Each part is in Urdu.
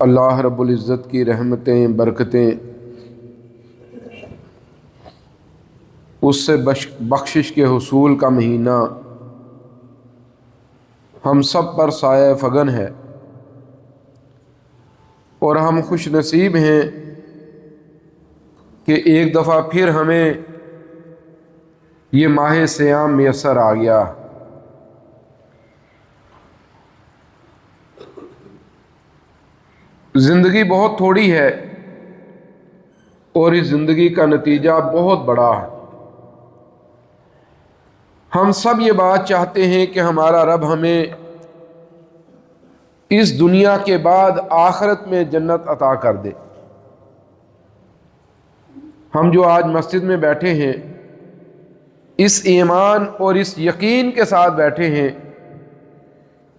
اللہ رب العزت کی رحمتیں برکتیں اس سے بخشش کے حصول کا مہینہ ہم سب پر سایہ فگن ہے، اور ہم خوش نصیب ہیں کہ ایک دفعہ پھر ہمیں یہ ماہ صیام میسر آ گیا۔ زندگی بہت تھوڑی ہے اور اس زندگی کا نتیجہ بہت بڑا ہے۔ ہم سب یہ بات چاہتے ہیں کہ ہمارا رب ہمیں اس دنیا کے بعد آخرت میں جنت عطا کر دے۔ ہم جو آج مسجد میں بیٹھے ہیں اس ایمان اور اس یقین کے ساتھ بیٹھے ہیں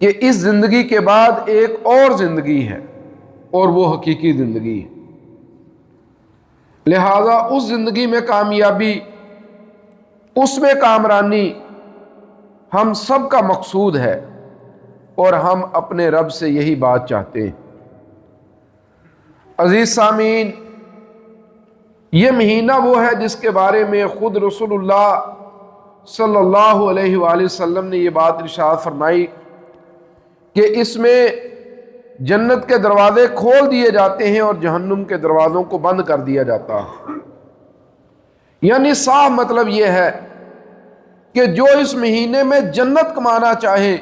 کہ اس زندگی کے بعد ایک اور زندگی ہے اور وہ حقیقی زندگی ہے، لہذا اس زندگی میں کامیابی، اس میں کامرانی ہم سب کا مقصود ہے، اور ہم اپنے رب سے یہی بات چاہتے ہیں۔ عزیز سامعین، یہ مہینہ وہ ہے جس کے بارے میں خود رسول اللہ صلی اللہ علیہ وآلہ وسلم نے یہ بات ارشاد فرمائی کہ اس میں جنت کے دروازے کھول دیے جاتے ہیں اور جہنم کے دروازوں کو بند کر دیا جاتا ہے۔ یعنی صاف مطلب یہ ہے کہ جو اس مہینے میں جنت کمانا چاہے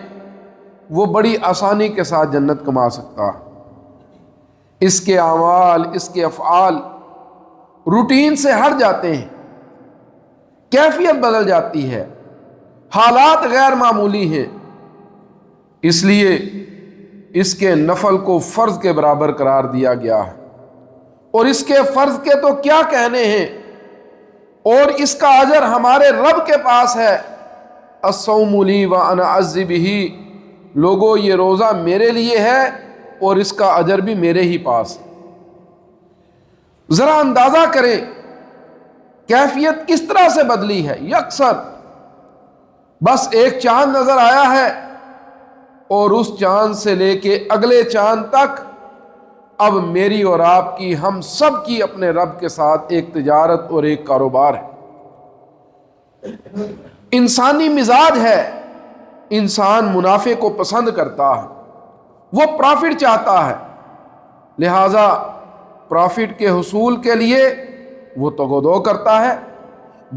وہ بڑی آسانی کے ساتھ جنت کما سکتا ہے۔ اس کے اعمال، اس کے افعال روٹین سے ہٹ جاتے ہیں، کیفیت بدل جاتی ہے، حالات غیر معمولی ہیں، اس لیے اس کے نفل کو فرض کے برابر قرار دیا گیا ہے، اور اس کے فرض کے تو کیا کہنے ہیں، اور اس کا اجر ہمارے رب کے پاس ہے۔ الصوم لی وانا اجزی بہ، لوگوں یہ روزہ میرے لیے ہے اور اس کا اجر بھی میرے ہی پاس ہے۔ ذرا اندازہ کریں کیفیت کس طرح سے بدلی ہے۔ یکسر بس ایک چاند نظر آیا ہے اور اس چاند سے لے کے اگلے چاند تک اب میری اور آپ کی، ہم سب کی اپنے رب کے ساتھ ایک تجارت اور ایک کاروبار ہے۔ انسانی مزاج ہے، انسان منافع کو پسند کرتا ہے، وہ پرافٹ چاہتا ہے، لہذا پرافٹ کے حصول کے لیے وہ تگودو کرتا ہے،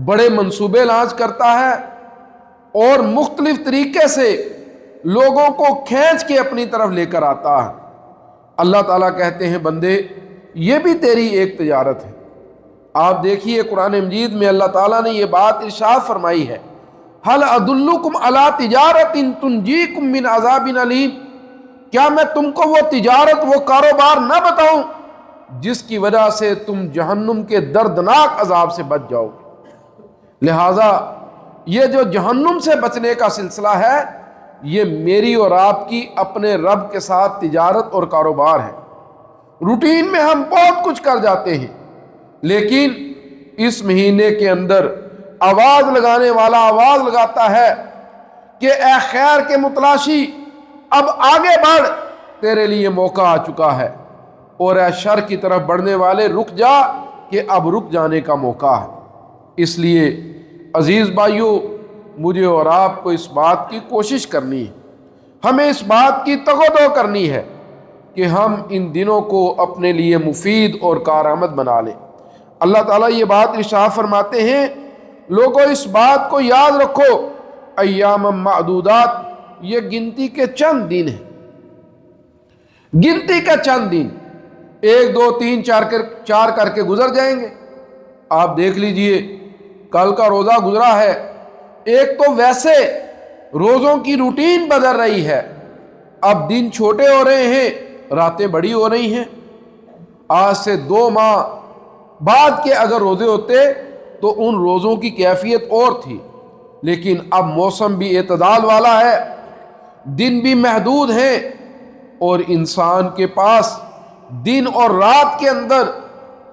بڑے منصوبے لانچ کرتا ہے، اور مختلف طریقے سے لوگوں کو کھینچ کے اپنی طرف لے کر آتا ہے۔ اللہ تعالیٰ کہتے ہیں بندے یہ بھی تیری ایک تجارت ہے۔ آپ دیکھیے قرآن مجید میں اللہ تعالیٰ نے یہ بات ارشاد فرمائی ہے، هل ادلکم علی تجارت تنجیکم من عذاب علیم، کیا میں تم کو وہ تجارت، وہ کاروبار نہ بتاؤں جس کی وجہ سے تم جہنم کے دردناک عذاب سے بچ جاؤ۔ لہذا یہ جو جہنم سے بچنے کا سلسلہ ہے یہ میری اور آپ کی اپنے رب کے ساتھ تجارت اور کاروبار ہے۔ روٹین میں ہم بہت کچھ کر جاتے ہیں، لیکن اس مہینے کے اندر آواز لگانے والا آواز لگاتا ہے کہ اے خیر کے متلاشی اب آگے بڑھ، تیرے لیے موقع آ چکا ہے، اور اے شر کی طرف بڑھنے والے رک جا کہ اب رک جانے کا موقع ہے۔ اس لیے عزیز بھائیو، مجھے اور آپ کو اس بات کی کوشش کرنی ہے، ہمیں اس بات کی تگودو کرنی ہے کہ ہم ان دنوں کو اپنے لیے مفید اور کارآمد بنا لیں۔ اللہ تعالیٰ یہ بات ارشاد فرماتے ہیں، لوگوں اس بات کو یاد رکھو، ایام معدودات، یہ گنتی کے چند دن ہیں، گنتی کے چند دن، 1 2 3 4 کر کے گزر جائیں گے۔ آپ دیکھ لیجئے کل کا روزہ گزرا ہے، ایک تو ویسے روزوں کی روٹین بدل رہی ہے، اب دن چھوٹے ہو رہے ہیں، راتیں بڑی ہو رہی ہیں۔ آج سے 2 ماہ بعد کے اگر روزے ہوتے تو ان روزوں کی کیفیت اور تھی، لیکن اب موسم بھی اعتدال والا ہے، دن بھی محدود ہیں، اور انسان کے پاس دن اور رات کے اندر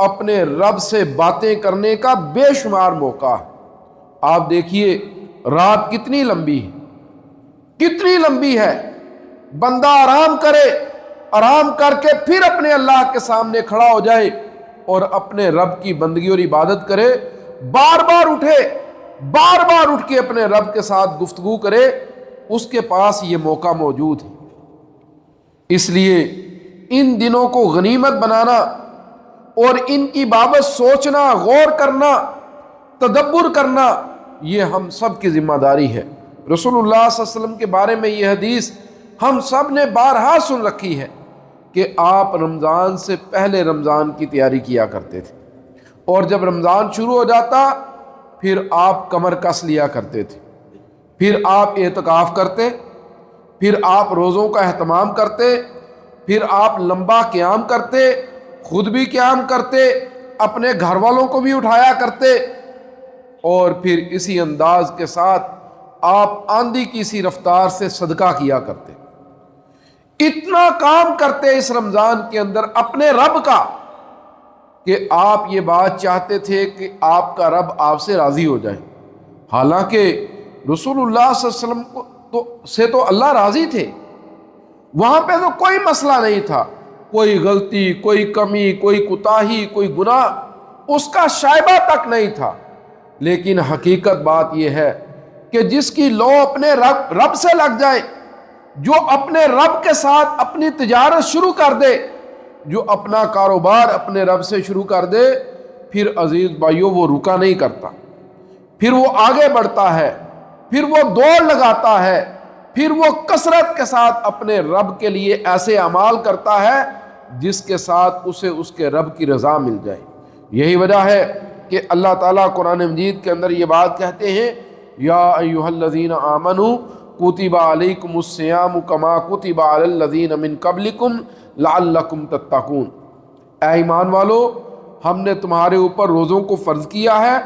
اپنے رب سے باتیں کرنے کا بے شمار موقع ہے۔ آپ دیکھیے رات کتنی لمبی ہے، کتنی لمبی ہے، بندہ آرام کرے آرام کر کے پھر اپنے اللہ کے سامنے کھڑا ہو جائے اور اپنے رب کی بندگی اور عبادت کرے، بار بار اٹھے، بار بار اٹھ کے اپنے رب کے ساتھ گفتگو کرے، اس کے پاس یہ موقع موجود ہے۔ اس لیے ان دنوں کو غنیمت بنانا اور ان کی بابت سوچنا، غور کرنا، تدبر کرنا، یہ ہم سب کی ذمہ داری ہے۔ رسول اللہ صلی اللہ علیہ وسلم کے بارے میں یہ حدیث ہم سب نے بارہا سن رکھی ہے کہ آپ رمضان سے پہلے رمضان کی تیاری کیا کرتے تھے، اور جب رمضان شروع ہو جاتا پھر آپ کمر کس لیا کرتے تھے، پھر آپ اعتکاف کرتے، پھر آپ روزوں کا اہتمام کرتے، پھر آپ لمبا قیام کرتے، خود بھی قیام کرتے، اپنے گھر والوں کو بھی اٹھایا کرتے، اور پھر اسی انداز کے ساتھ آپ آندھی کی سی رفتار سے صدقہ کیا کرتے۔ اتنا کام کرتے اس رمضان کے اندر اپنے رب کا کہ آپ یہ بات چاہتے تھے کہ آپ کا رب آپ سے راضی ہو جائے۔ حالانکہ رسول اللہ صلی اللہ علیہ وسلم سے تو اللہ راضی تھے، وہاں پہ تو کوئی مسئلہ نہیں تھا، کوئی غلطی، کوئی کمی، کوئی کوتاہی، کوئی گناہ اس کا شائبہ تک نہیں تھا۔ لیکن حقیقت بات یہ ہے کہ جس کی لو اپنے رب سے لگ جائے، جو اپنے رب کے ساتھ اپنی تجارت شروع کر دے، جو اپنا کاروبار اپنے رب سے شروع کر دے، پھر عزیز بھائیو وہ رکا نہیں کرتا، پھر وہ آگے بڑھتا ہے، پھر وہ دوڑ لگاتا ہے، پھر وہ کثرت کے ساتھ اپنے رب کے لیے ایسے اعمال کرتا ہے جس کے ساتھ اسے اس کے رب کی رضا مل جائے۔ یہی وجہ ہے کہ اللہ تعالیٰ قرآن مجید کے اندر یہ بات کہتے ہیں، یا ایھا الذین آمنوا کتب علیکم الصیام کما کتب علی الذین من قبلکم لعلکم تتقون۔ اے ایمان والو، ہم نے تمہارے اوپر روزوں کو فرض کیا ہے،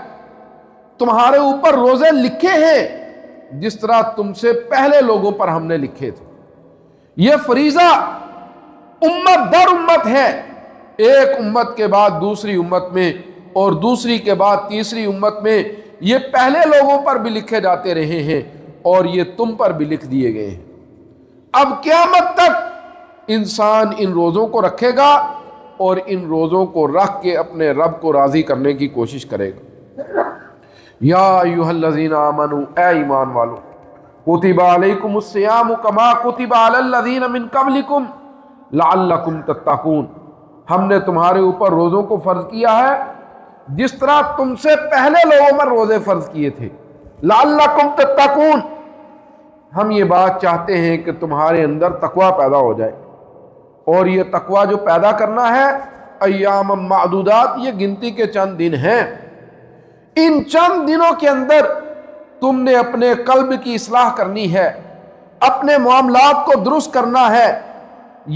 تمہارے اوپر روزے لکھے ہیں جس طرح تم سے پہلے لوگوں پر ہم نے لکھے تھے۔ یہ فریضہ امت در امت ہے، ایک امت کے بعد دوسری امت میں اور دوسری کے بعد تیسری امت میں یہ پہلے لوگوں پر بھی لکھے جاتے رہے ہیں اور یہ تم پر بھی لکھ دیے گئے ہیں۔ اب قیامت تک انسان ان روزوں کو رکھے گا اور ان روزوں کو رکھ کے اپنے رب کو راضی کرنے کی کوشش کرے گا۔ یا ایھا الذین آمنوا، اے ایمان والو، کتب علیکم الصیام کما کتب علی الذین من قبلکم لعلکم تتقون۔ ہم نے تمہارے اوپر روزوں کو فرض کیا ہے جس طرح تم سے پہلے لوگوں پر روزے فرض کیے تھے، لعلکم تتقون۔ ہم یہ بات چاہتے ہیں کہ تمہارے اندر تقوی پیدا ہو جائے، اور یہ تقوی جو پیدا کرنا ہے ایام معدودات، یہ گنتی کے چند دن ہیں۔ ان چند دنوں کے اندر تم نے اپنے قلب کی اصلاح کرنی ہے، اپنے معاملات کو درست کرنا ہے۔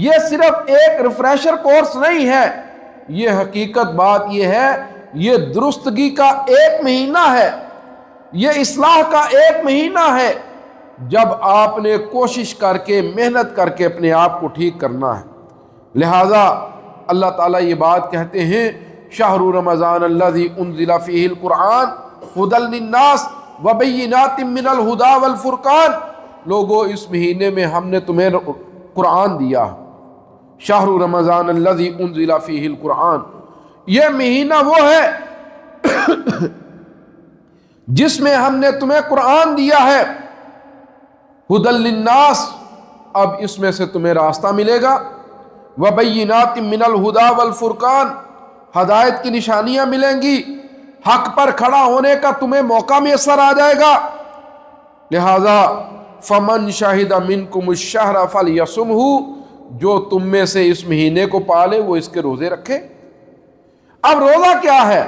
یہ صرف ایک ریفریشر کورس نہیں ہے، یہ حقیقت بات یہ ہے، یہ درستگی کا ایک مہینہ ہے، یہ اصلاح کا ایک مہینہ ہے، جب آپ نے کوشش کر کے محنت کر کے اپنے آپ کو ٹھیک کرنا ہے۔ لہذا اللہ تعالیٰ یہ بات کہتے ہیں، شہر رمضان الذی انزل فیہ القرآن ھدی للناس وبینات من الھدی والفرقان۔ لوگو، اس مہینے میں ہم نے تمہیں قرآن دیا، شہر رمضان الذی انزل فیہ القرآن۔ یہ مہینہ وہ ہے جس میں ہم نے تمہیں قرآن دیا ہے، ھدی للناس، اب اس میں سے تمہیں راستہ ملے گا، وبینات من الھدی والفرقان، ہدایت کی نشانیاں ملیں گی، حق پر کھڑا ہونے کا تمہیں موقع میسر آ جائے گا۔ لہذا فمن شہد منکم الشہر فلیصمہ، جو تم میں سے اس مہینے کو پالے وہ اس کے روزے رکھے۔ اب روزہ کیا ہے؟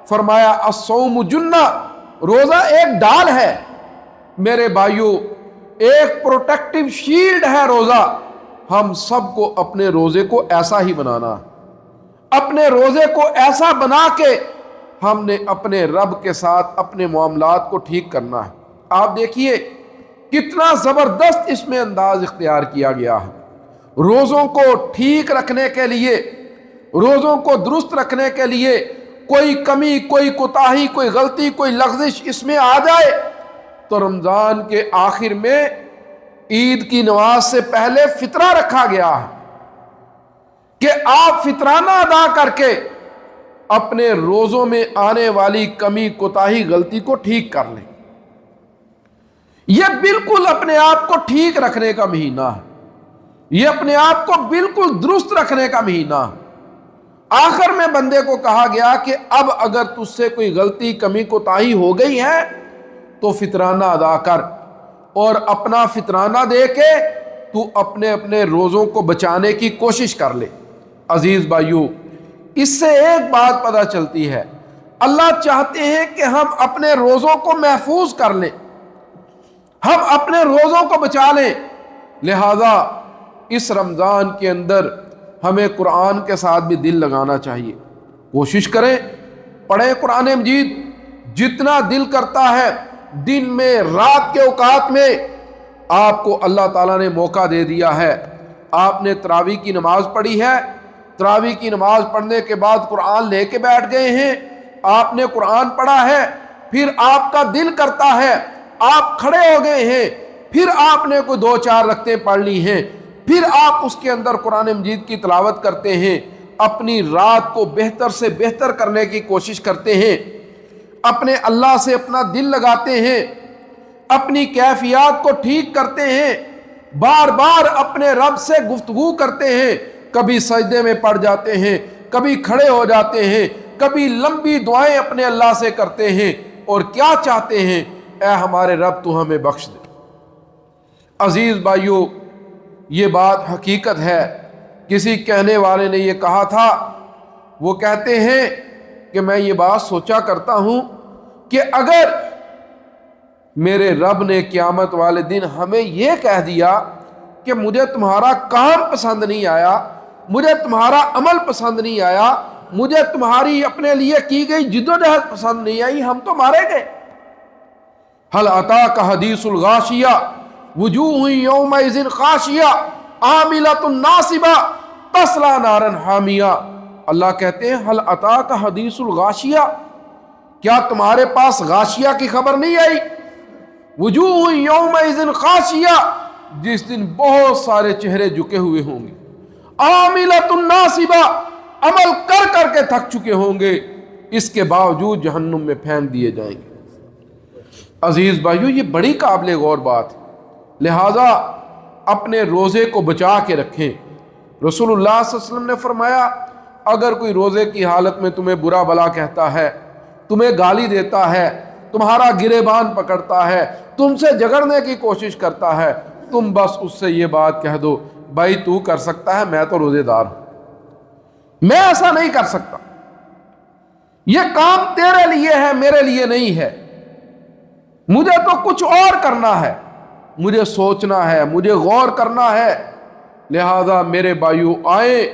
فرمایا الصوم جنہ، روزہ ایک ڈال ہے میرے بھائیوں، ایک پروٹیکٹیو شیلڈ ہے روزہ۔ ہم سب کو اپنے روزے کو ایسا ہی بنانا، اپنے روزے کو ایسا بنا کے ہم نے اپنے رب کے ساتھ اپنے معاملات کو ٹھیک کرنا ہے۔ آپ دیکھیے کتنا زبردست اس میں انداز اختیار کیا گیا ہے۔ روزوں کو ٹھیک رکھنے کے لیے، روزوں کو درست رکھنے کے لیے کوئی کمی، کوئی کوتاہی، کوئی غلطی، کوئی لغزش اس میں آ جائے تو رمضان کے آخر میں عید کی نماز سے پہلے فطرہ رکھا گیا ہے کہ آپ فطرانہ ادا کر کے اپنے روزوں میں آنے والی کمی کوتاہی غلطی کو ٹھیک کر لیں۔ یہ بالکل اپنے آپ کو ٹھیک رکھنے کا مہینہ ہے، یہ اپنے آپ کو بالکل درست رکھنے کا مہینہ ہے۔ آخر میں بندے کو کہا گیا کہ اب اگر تجھ سے کوئی غلطی کمی کوتاہی ہو گئی ہے تو فطرانہ ادا کر، اور اپنا فطرانہ دے کے تو اپنے روزوں کو بچانے کی کوشش کر لے۔ عزیز بھائیو، اس سے ایک بات پتہ چلتی ہے، اللہ چاہتے ہیں کہ ہم اپنے روزوں کو محفوظ کر لیں، ہم اپنے روزوں کو بچا لیں۔ لہذا اس رمضان کے اندر ہمیں قرآن کے ساتھ بھی دل لگانا چاہیے، کوشش کریں پڑھیں قرآن مجید، جتنا دل کرتا ہے دن میں رات کے اوقات میں آپ کو اللہ تعالیٰ نے موقع دے دیا ہے۔ آپ نے تراویح کی نماز پڑھی ہے، تراویح کی نماز پڑھنے کے بعد قرآن لے کے بیٹھ گئے ہیں، آپ نے قرآن پڑھا ہے، پھر آپ کا دل کرتا ہے، آپ کھڑے ہو گئے ہیں، پھر آپ نے کوئی 2-4 رکعتیں پڑھ لی ہیں، پھر آپ اس کے اندر قرآن مجید کی تلاوت کرتے ہیں، اپنی رات کو بہتر سے بہتر کرنے کی کوشش کرتے ہیں، اپنے اللہ سے اپنا دل لگاتے ہیں، اپنی کیفیات کو ٹھیک کرتے ہیں، بار بار اپنے رب سے گفتگو کرتے ہیں، کبھی سجدے میں پڑ جاتے ہیں، کبھی کھڑے ہو جاتے ہیں، کبھی لمبی دعائیں اپنے اللہ سے کرتے ہیں، اور کیا چاہتے ہیں؟ اے ہمارے رب تو ہمیں بخش دے۔ عزیز بھائیو، یہ بات حقیقت ہے۔ کسی کہنے والے نے یہ کہا تھا، وہ کہتے ہیں کہ میں یہ بات سوچا کرتا ہوں کہ اگر میرے رب نے قیامت والے دن ہمیں یہ کہہ دیا کہ مجھے تمہارا کام پسند نہیں آیا، مجھے تمہارا عمل پسند نہیں آیا، مجھے تمہاری اپنے لیے کی گئی جدوجہد پسند نہیں آئی، ہم تو مارے گئے۔ هل اتاک حدیث الغاشیہ وجوہ یومئذ خاشیہ عاملۃ ناصبہ تصلی نارا حامیہ۔ اللہ کہتے ہیں هل اتاک حدیث الغاشیہ، کیا تمہارے پاس غاشیہ کی خبر نہیں آئی؟ وجوہ یومئذ خاشیہ، جس دن بہت سارے چہرے جھکے ہوئے ہوں گے، عاملۃ ناصبہ، عمل کر کر کے تھک چکے ہوں گے، اس کے باوجود جہنم میں پھینک دیے جائیں گے۔ عزیز بھائیو، یہ بڑی قابل غور بات ہے، لہذا اپنے روزے کو بچا کے رکھیں۔ رسول اللہ صلی اللہ علیہ وسلم نے فرمایا، اگر کوئی روزے کی حالت میں تمہیں برا بلا کہتا ہے، تمہیں گالی دیتا ہے، تمہارا گریبان پکڑتا ہے، تم سے جھگڑنے کی کوشش کرتا ہے، تم بس اس سے یہ بات کہہ دو، بھائی تو کر سکتا ہے، میں تو روزے دار ہوں، میں ایسا نہیں کر سکتا، یہ کام تیرے لیے ہے، میرے لیے نہیں ہے، مجھے تو کچھ اور کرنا ہے، مجھے سوچنا ہے، مجھے غور کرنا ہے۔ لہذا میرے بھائیو، آئیں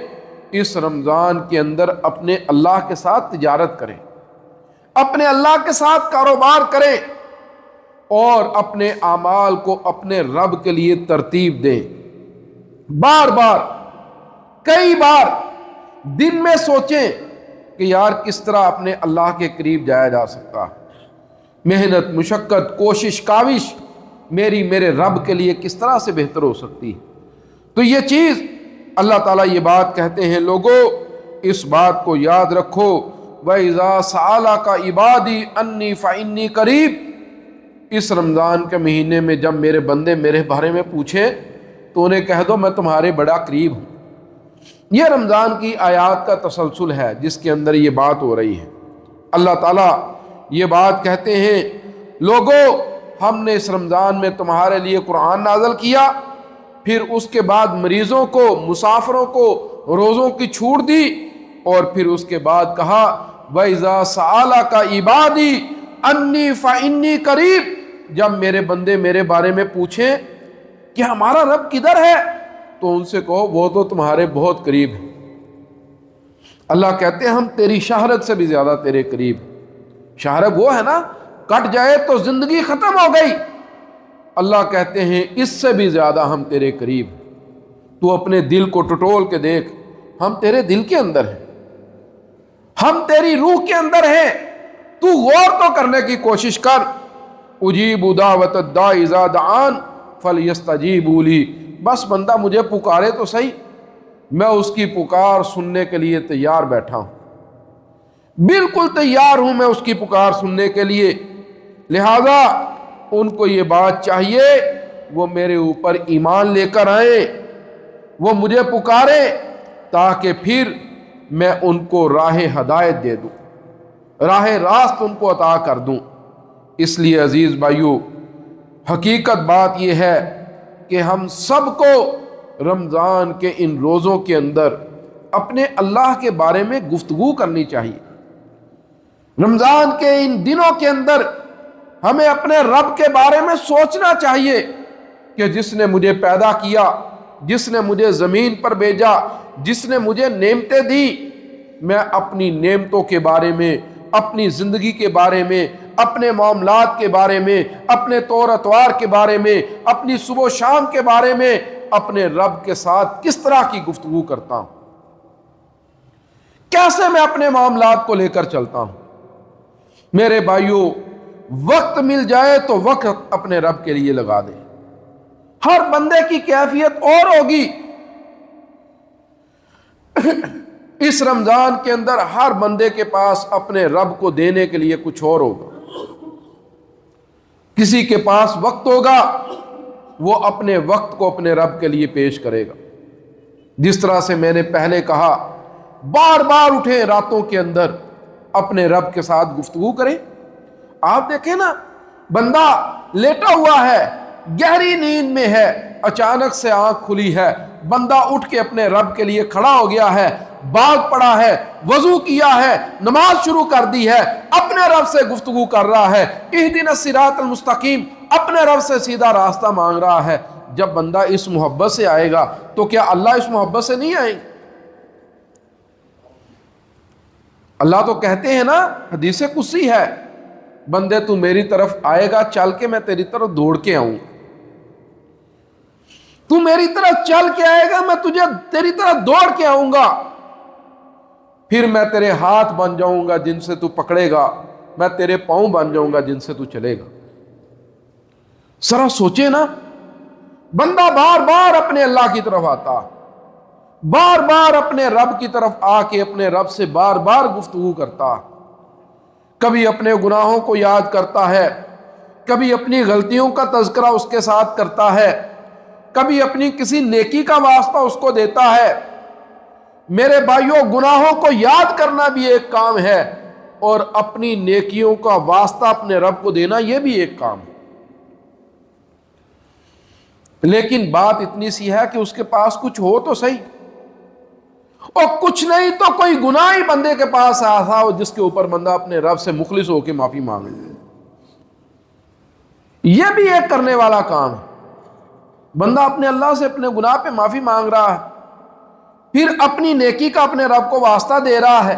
اس رمضان کے اندر اپنے اللہ کے ساتھ تجارت کریں، اپنے اللہ کے ساتھ کاروبار کریں، اور اپنے اعمال کو اپنے رب کے لیے ترتیب دیں۔ بار بار، کئی بار دن میں سوچیں کہ یار کس طرح اپنے اللہ کے قریب جایا جا سکتا ہے، محنت، مشقت، کوشش، کاوش میرے رب کے لیے کس طرح سے بہتر ہو سکتی ہے۔ تو یہ چیز اللہ تعالیٰ یہ بات کہتے ہیں، لوگوں اس بات کو یاد رکھو، وَإِذَا سَأَلَكَ عِبَادِي عَنِّي فَإِنِّي قَرِيبٌ۔ اس رمضان کے مہینے میں جب میرے بندے میرے بارے میں پوچھیں تو انہیں کہہ دو میں تمہارے بڑا قریب ہوں۔ یہ رمضان کی آیات کا تسلسل ہے جس کے اندر یہ بات ہو رہی ہے۔ اللہ تعالیٰ یہ بات کہتے ہیں، لوگوں ہم نے اس رمضان میں تمہارے لیے قرآن نازل کیا، پھر اس کے بعد مریضوں کو، مسافروں کو روزوں کی چھوٹ دی، اور پھر اس کے بعد کہا وَإِذَا سَأَلَكَ عِبَادِي عَنِّي فَإِنِّي قَرِيبٌ۔ جب میرے بندے میرے بارے میں پوچھیں کہ ہمارا رب کدھر ہے، تو ان سے کہو وہ تو تمہارے بہت قریب ہے۔ اللہ کہتے ہیں ہم تیری شہرت سے بھی زیادہ تیرے قریب ہیں۔ شہرت وہ ہے نا، کٹ جائے تو زندگی ختم ہو گئی، اللہ کہتے ہیں اس سے بھی زیادہ ہم تیرے قریب ہیں۔ تو اپنے دل کو ٹٹول کے دیکھ، ہم تیرے دل کے اندر ہیں، ہم تیری روح کے اندر ہیں، تو غور تو کرنے کی کوشش کر۔ اجیب دعوت الداع اذا دعان فلیستجیبوا لی۔ بس بندہ مجھے پکارے تو صحیح، میں اس کی پکار سننے کے لیے تیار بیٹھا ہوں، بالکل تیار ہوں میں اس کی پکار سننے کے لیے۔ لہذا ان کو یہ بات چاہیے وہ میرے اوپر ایمان لے کر آئیں، وہ مجھے پکاریں، تاکہ پھر میں ان کو راہ ہدایت دے دوں، راہ راست ان کو عطا کر دوں۔ اس لیے عزیز بھائیو، حقیقت بات یہ ہے کہ ہم سب کو رمضان کے ان روزوں کے اندر اپنے اللہ کے بارے میں گفتگو کرنی چاہیے۔ رمضان کے ان دنوں کے اندر ہمیں اپنے رب کے بارے میں سوچنا چاہیے کہ جس نے مجھے پیدا کیا، جس نے مجھے زمین پر بھیجا، جس نے مجھے نعمتیں دی، میں اپنی نعمتوں کے بارے میں، اپنی زندگی کے بارے میں، اپنے معاملات کے بارے میں، اپنے طور اطوار کے بارے میں، اپنی صبح و شام کے بارے میں اپنے رب کے ساتھ کس طرح کی گفتگو کرتا ہوں، کیسے میں اپنے معاملات کو لے کر چلتا ہوں۔ میرے بھائیوں، وقت مل جائے تو وقت اپنے رب کے لیے لگا دیں۔ ہر بندے کی کیفیت اور ہوگی۔ اس رمضان کے اندر ہر بندے کے پاس اپنے رب کو دینے کے لیے کچھ اور ہوگا۔ کسی کے پاس وقت ہوگا، وہ اپنے وقت کو اپنے رب کے لیے پیش کرے گا۔ جس طرح سے میں نے پہلے کہا، بار بار اٹھیں راتوں کے اندر اپنے رب کے ساتھ گفتگو کریں۔ آپ دیکھیں نا، بندہ لیٹا ہوا ہے، گہری نیند میں ہے، اچانک سے آنکھ کھلی ہے، بندہ اٹھ کے اپنے رب کے لیے کھڑا ہو گیا ہے، بھاگ پڑا ہے، وضو کیا ہے، نماز شروع کر دی ہے، اپنے رب سے گفتگو کر رہا ہے، اہدنا الصراط المستقیم، اپنے رب سے سیدھا راستہ مانگ رہا ہے۔ جب بندہ اس محبت سے آئے گا تو کیا اللہ اس محبت سے نہیں آئیں گے؟ اللہ تو کہتے ہیں نا، حدیث قدسی ہے، بندے تو میری طرف آئے گا چل کے، میں تیری طرف دوڑ کے آؤں گا۔ تو میری طرف چل کے آئے گا، میں تجھے تیری طرف دوڑ کے آؤں گا، پھر میں تیرے ہاتھ بن جاؤں گا جن سے تو پکڑے گا، میں تیرے پاؤں بن جاؤں گا جن سے تو چلے گا۔ ذرا سوچے نا، بندہ بار بار اپنے اللہ کی طرف آتا، بار بار اپنے رب کی طرف آ کے اپنے رب سے بار بار گفتگو کرتا، کبھی اپنے گناہوں کو یاد کرتا ہے، کبھی اپنی غلطیوں کا تذکرہ اس کے ساتھ کرتا ہے، کبھی اپنی کسی نیکی کا واسطہ اس کو دیتا ہے۔ میرے بھائیوں، گناہوں کو یاد کرنا بھی ایک کام ہے، اور اپنی نیکیوں کا واسطہ اپنے رب کو دینا یہ بھی ایک کام ہے۔ لیکن بات اتنی سی ہے کہ اس کے پاس کچھ ہو تو صحیح، اور کچھ نہیں تو کوئی گناہ ہی بندے کے پاس ایسا ہو جس کے اوپر بندہ اپنے رب سے مخلص ہو کے معافی مانگے۔ یہ بھی ایک کرنے والا کام ہے۔ بندہ اپنے اللہ سے اپنے گناہ پہ معافی مانگ رہا ہے، پھر اپنی نیکی کا اپنے رب کو واسطہ دے رہا ہے،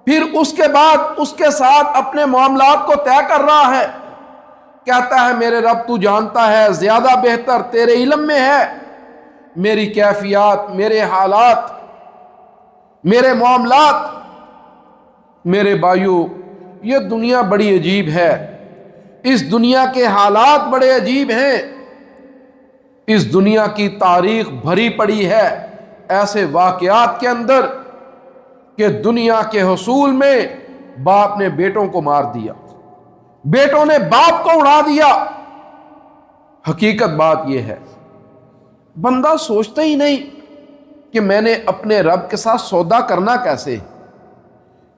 پھر اس کے بعد اس کے ساتھ اپنے معاملات کو طے کر رہا ہے، کہتا ہے میرے رب تو جانتا ہے، زیادہ بہتر تیرے علم میں ہے میری کیفیات، میرے حالات، میرے معاملات۔ میرے بھائیو، یہ دنیا بڑی عجیب ہے، اس دنیا کے حالات بڑے عجیب ہیں، اس دنیا کی تاریخ بھری پڑی ہے ایسے واقعات کے اندر کہ دنیا کے حصول میں باپ نے بیٹوں کو مار دیا، بیٹوں نے باپ کو اڑا دیا۔ حقیقت بات یہ ہے، بندہ سوچتا ہی نہیں کہ میں نے اپنے رب کے ساتھ سودا کرنا کیسے،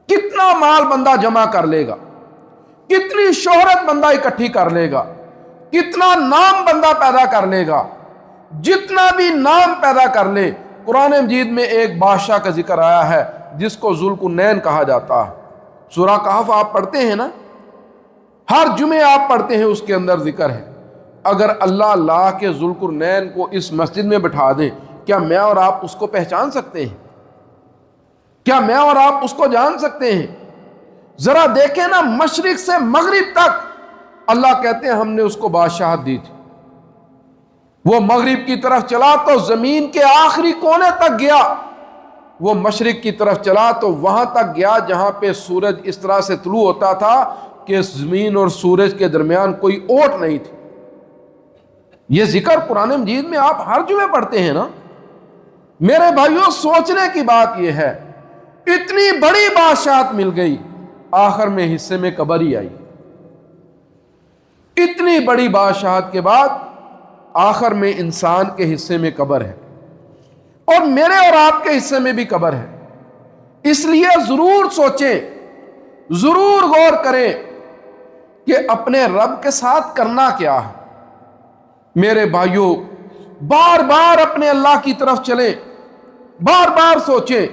کتنا مال بندہ جمع کر لے گا، کتنی شہرت بندہ اکٹھی کر لے گا، کتنا نام بندہ پیدا کر لے گا، جتنا بھی نام پیدا کر لے۔ قرآن مجید میں ایک بادشاہ کا ذکر آیا ہے جس کو ذوالقرنین کہا جاتا ہے۔ سورہ کہف آپ پڑھتے ہیں نا، ہر جمعے آپ پڑھتے ہیں، اس کے اندر ذکر ہے۔ اگر اللہ لا کے ذوالقرنین کو اس مسجد میں بٹھا دیں، کیا میں اور آپ اس کو پہچان سکتے ہیں؟ کیا میں اور آپ اس کو جان سکتے ہیں؟ ذرا دیکھیں نا، مشرق سے مغرب تک اللہ کہتے ہیں ہم نے اس کو بادشاہت دی تھی۔ وہ مغرب کی طرف چلا تو زمین کے آخری کونے تک گیا، وہ مشرق کی طرف چلا تو وہاں تک گیا جہاں پہ سورج اس طرح سے طلوع ہوتا تھا کہ زمین اور سورج کے درمیان کوئی اوٹ نہیں تھی۔ یہ ذکر قرآن مجید میں آپ ہر جمعے پڑھتے ہیں نا۔ میرے بھائیوں سوچنے کی بات یہ ہے، اتنی بڑی بادشاہت مل گئی، آخر میں حصے میں قبر ہی آئی۔ اتنی بڑی بادشاہت کے بعد آخر میں انسان کے حصے میں قبر ہے، اور میرے اور آپ کے حصے میں بھی قبر ہے۔ اس لیے ضرور سوچیں، ضرور غور کریں کہ اپنے رب کے ساتھ کرنا کیا ہے۔ میرے بھائیوں بار بار اپنے اللہ کی طرف چلیں، بار بار سوچیں۔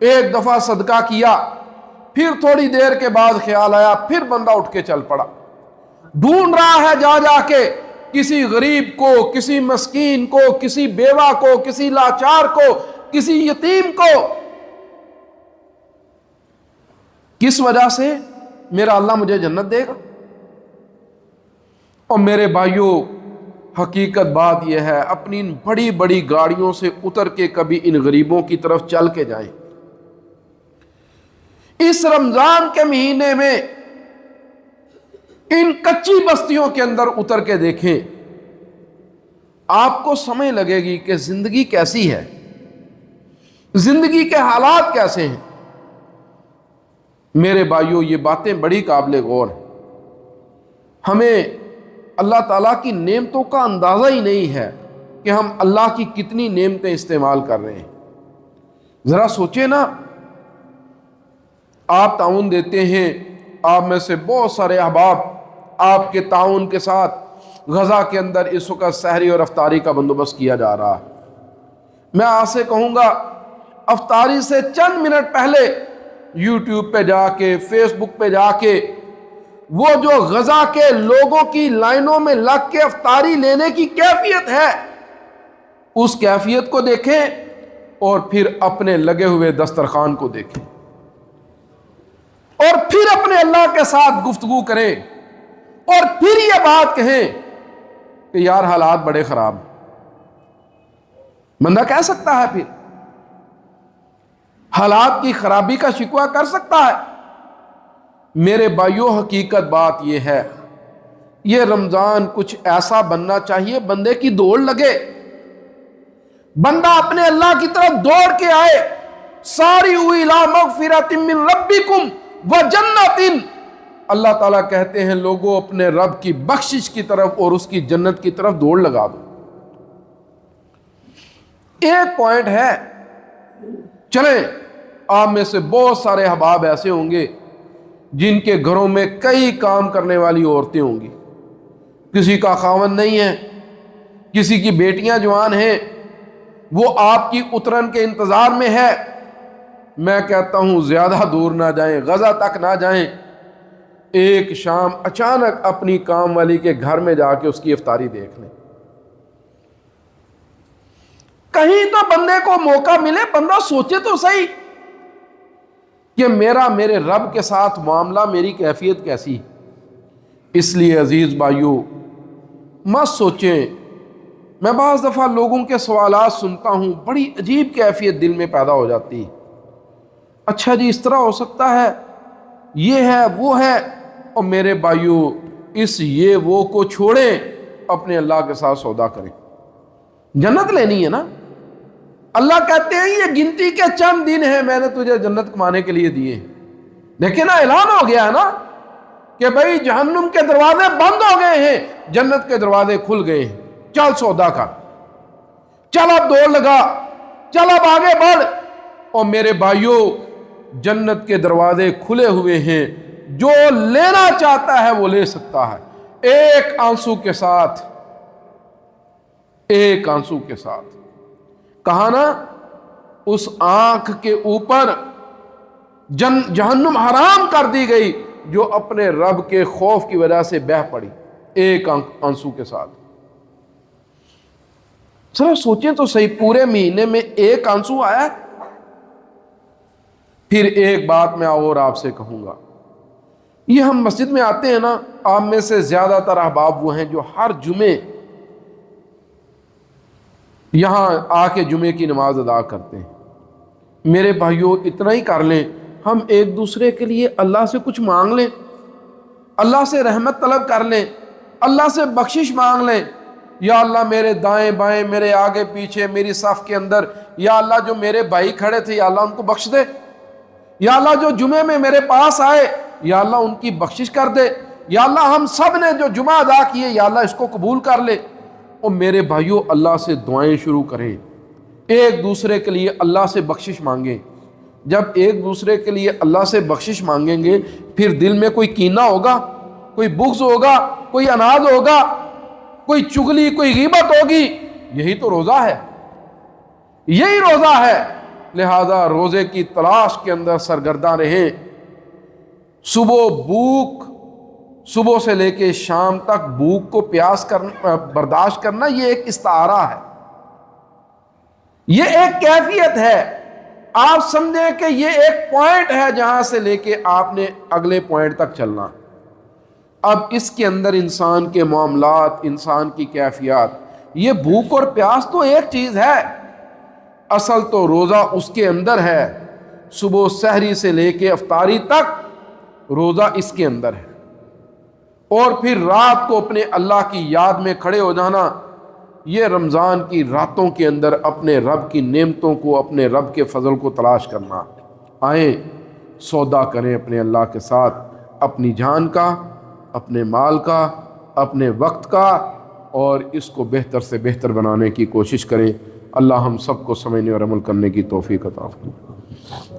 ایک دفعہ صدقہ کیا، پھر تھوڑی دیر کے بعد خیال آیا، پھر بندہ اٹھ کے چل پڑا، ڈھونڈ رہا ہے جا جا کے کسی غریب کو، کسی مسکین کو، کسی بیوہ کو، کسی لاچار کو، کسی یتیم کو۔ کس وجہ سے؟ میرا اللہ مجھے جنت دے گا۔ اور میرے بھائیوں حقیقت بات یہ ہے، اپنی ان بڑی بڑی گاڑیوں سے اتر کے کبھی ان غریبوں کی طرف چل کے جائیں۔ اس رمضان کے مہینے میں ان کچی بستیوں کے اندر اتر کے دیکھیں، آپ کو سمجھ لگے گی کہ زندگی کیسی ہے، زندگی کے حالات کیسے ہیں۔ میرے بھائیوں یہ باتیں بڑی قابل غور ہیں۔ ہمیں اللہ تعالیٰ کی نعمتوں کا اندازہ ہی نہیں ہے کہ ہم اللہ کی کتنی نعمتیں استعمال کر رہے ہیں۔ ذرا سوچیں نا، آپ تعاون دیتے ہیں، آپ میں سے بہت سارے احباب آپ کے تعاون کے ساتھ غزہ کے اندر اس وقت سحری اور افطاری کا بندوبست کیا جا رہا ہے۔ میں آپ سے کہوں گا افطاری سے چند منٹ پہلے یوٹیوب پہ جا کے، فیس بک پہ جا کے، وہ جو غزہ کے لوگوں کی لائنوں میں لگ کے افطاری لینے کی کیفیت ہے، اس کیفیت کو دیکھیں، اور پھر اپنے لگے ہوئے دسترخوان کو دیکھیں، اور پھر اپنے اللہ کے ساتھ گفتگو کریں، اور پھر یہ بات کہیں کہ یار حالات بڑے خراب ہیں۔ بندہ کہہ سکتا ہے، پھر حالات کی خرابی کا شکوہ کر سکتا ہے۔ میرے بھائیوں حقیقت بات یہ ہے، یہ رمضان کچھ ایسا بننا چاہیے بندے کی دوڑ لگے، بندہ اپنے اللہ کی طرف دوڑ کے آئے۔ ساریعوا الی مغفرۃ من ربکم وجنۃ، اللہ تعالیٰ کہتے ہیں لوگوں اپنے رب کی بخشش کی طرف اور اس کی جنت کی طرف دوڑ لگا دو۔ ایک پوائنٹ ہے، چلیں آپ میں سے بہت سارے احباب ایسے ہوں گے جن کے گھروں میں کئی کام کرنے والی عورتیں ہوں گی، کسی کا خاوند نہیں ہے، کسی کی بیٹیاں جوان ہیں، وہ آپ کی اترن کے انتظار میں ہے۔ میں کہتا ہوں زیادہ دور نہ جائیں، غزہ تک نہ جائیں، ایک شام اچانک اپنی کام والی کے گھر میں جا کے اس کی افطاری دیکھ لیں۔ کہیں تو بندے کو موقع ملے، بندہ سوچے تو صحیح کہ میرے رب کے ساتھ معاملہ، میری کیفیت کیسی ہے۔ اس لیے عزیز بھائیوں مت سوچیں۔ میں بعض دفعہ لوگوں کے سوالات سنتا ہوں، بڑی عجیب کیفیت دل میں پیدا ہو جاتی ہے۔ اچھا جی اس طرح ہو سکتا ہے، یہ ہے وہ ہے۔ اور میرے بھائیوں اس یہ وہ کو چھوڑیں، اپنے اللہ کے ساتھ سودا کریں، جنت لینی ہے نا۔ اللہ کہتے ہیں یہ گنتی کے چند دن ہیں، میں نے تجھے جنت کمانے کے لیے دیے ہیں۔ لیکن اعلان ہو گیا ہے نا کہ بھئی جہنم کے دروازے بند ہو گئے ہیں، جنت کے دروازے کھل گئے ہیں، چل سودا کر، چل اب دوڑ لگا، چل اب آگے بڑھ۔ اور میرے بھائیوں جنت کے دروازے کھلے ہوئے ہیں، جو لینا چاہتا ہے وہ لے سکتا ہے، ایک آنسو کے ساتھ، ایک آنسو کے ساتھ۔ کہا نا اس آنکھ کے اوپر جہنم حرام کر دی گئی جو اپنے رب کے خوف کی وجہ سے بہہ پڑی، ایک آنسو کے ساتھ۔ ذرا سوچیں تو صحیح، پورے مہینے میں ایک آنسو آیا ہے۔ پھر ایک بات میں اور آپ سے کہوں گا، یہ ہم مسجد میں آتے ہیں نا، آپ میں سے زیادہ تر احباب وہ ہیں جو ہر جمعے یہاں آ کے جمعے کی نماز ادا کرتے ہیں۔ میرے بھائیوں اتنا ہی کر لیں، ہم ایک دوسرے کے لیے اللہ سے کچھ مانگ لیں، اللہ سے رحمت طلب کر لیں، اللہ سے بخشش مانگ لیں۔ یا اللہ میرے دائیں بائیں، میرے آگے پیچھے، میری صف کے اندر یا اللہ جو میرے بھائی کھڑے تھے یا اللہ ان کو بخش دے، یا اللہ جو جمعے میں میرے پاس آئے یا اللہ ان کی بخشش کر دے، یا اللہ ہم سب نے جو جمعہ ادا کیے یا اللہ اس کو قبول کر لے۔ اور میرے بھائیوں، اللہ سے دعائیں شروع کریں، ایک دوسرے کے لیے اللہ سے بخشش مانگیں۔ جب ایک دوسرے کے لیے اللہ سے بخشش مانگیں گے پھر دل میں کوئی کینہ ہوگا، کوئی بغض ہوگا، کوئی اناد ہوگا، کوئی چغلی، کوئی غیبت ہوگی؟ یہی تو روزہ ہے، یہی روزہ ہے۔ لہذا روزے کی تلاش کے اندر سرگرداں رہیں۔ صبح سے لے کے شام تک بھوک کو پیاس برداشت کرنا یہ ایک استعارہ ہے، یہ ایک کیفیت ہے۔ آپ سمجھیں کہ یہ ایک پوائنٹ ہے جہاں سے لے کے آپ نے اگلے پوائنٹ تک چلنا۔ اب اس کے اندر انسان کے معاملات، انسان کی کیفیات، یہ بھوک اور پیاس تو ایک چیز ہے، اصل تو روزہ اس کے اندر ہے۔ صبح سحری سے لے کے افطاری تک روزہ اس کے اندر ہے، اور پھر رات کو اپنے اللہ کی یاد میں کھڑے ہو جانا، یہ رمضان کی راتوں کے اندر اپنے رب کی نعمتوں کو، اپنے رب کے فضل کو تلاش کرنا۔ آئیں سودا کریں اپنے اللہ کے ساتھ، اپنی جان کا، اپنے مال کا، اپنے وقت کا، اور اس کو بہتر سے بہتر بنانے کی کوشش کریں۔ اللہ ہم سب کو سمجھنے اور عمل کرنے کی توفیق عطا فرمائے۔